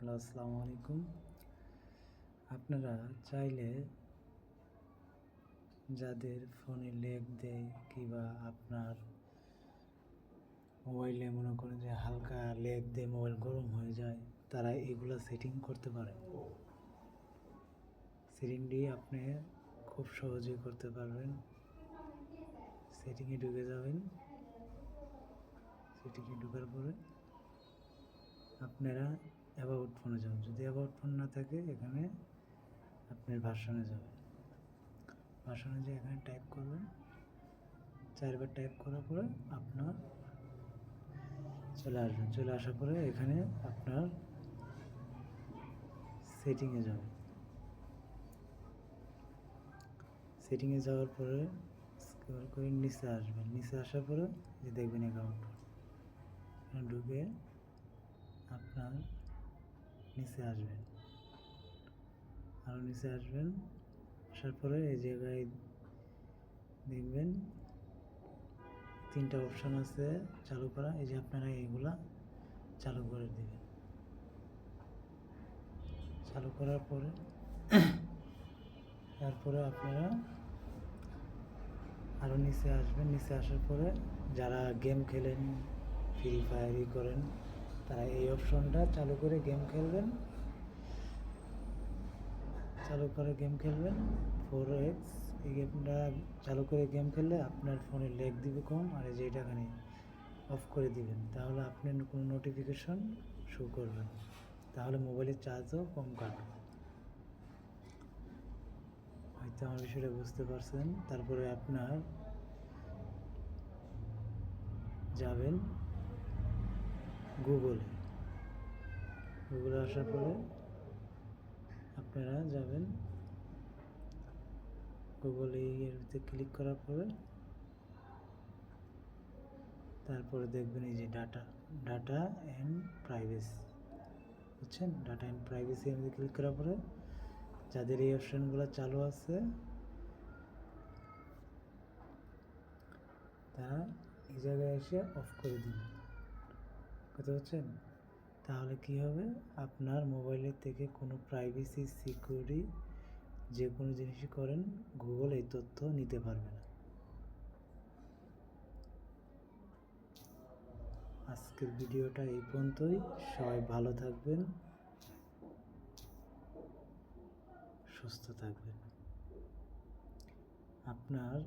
Hello, আসসালামু আলাইকুম। আপনারা চাইলে যাদের ফোনে লেগ দেয় কিংবা আপনার মোবাইলে মনে করেন যে হালকা লেগ দিয়ে মোবাইল গরম হয়ে যায়, তারা এগুলো সেটিং করতে পারে। সেটিংটি আপনি খুব সহজেই করতে পারবেন। সেটিংয়ে ঢুকে যাবেন। সেটিংয়ে ঢোকার পরে আপনারা অ্যাবাউট ফোনে যাবেন। যদি অ্যাবাউট ফোন না থাকে, এখানে আপনার ভার্সনে যাবেন। ভার্সনে যে এখানে টাইপ করবেন, 4 বার টাইপ করার পরে আপনার চলে আসবেন। চলে আসার পরে এখানে আপনার সেটিংয়ে যাবেন। সেটিংয়ে যাওয়ার পরে স্ক্রল করে নিচে আসবেন। নিচে আসার পরে যে দেখবেন অ্যাকাউন্ট, এখানে ঢুকে আপনার নিচে আসবেন। আরও নিচে আসবেন। আসার পরে এই জায়গায় দেখবেন 3টা অপশান আছে চালু করা। এই যে আপনারা এইগুলা চালু করে দেবেন। চালু করার পরে তারপরে আপনারা আরও নিচে আসবেন। নিচে আসার পরে যারা গেম খেলেন, ফ্রি ফায়ারই করেন, তারা এই অপশনটা চালু করে গেম খেলবেন। চালু করে গেম খেলবেন 4x। এই গেমটা চালু করে গেম খেললে আপনার ফোনে লেগ দিবে কম, আর এই যে এটাখানে অফ করে দিবেন, তাহলে আপনি কোনো নোটিফিকেশন শো করবে না। তাহলে মোবাইলের চার্জও কম কাটবে। হয়তো আমার বিষয়টা বুঝতে পারছেন। তারপরে আপনার যাবেন গুগলে। গুগলে আসার পরে আপনারা যাবেন গুগলে, এর ভিতরে ক্লিক করার পরে তারপরে দেখবেন এই যে ডাটা অ্যান্ড প্রাইভেসি, বুঝছেন? ডাটা অ্যান্ড প্রাইভেসি এর ক্লিক করার পরে যাদের এই অপশানগুলো চালু আছে তারা এই জায়গায় এসে অফ করে দিবেন। কথা হচ্ছেন? তাহলে কি হবে, আপনার মোবাইলের থেকে কোনো প্রাইভেসি, সিকিউরিটি যে কোনো জিনিসই করেন, গুগল এই তথ্য নিতে পারবে না। আজকের ভিডিওটা এই পর্যন্তই। সবাই ভালো থাকবেন, সুস্থ থাকবেন। আপনার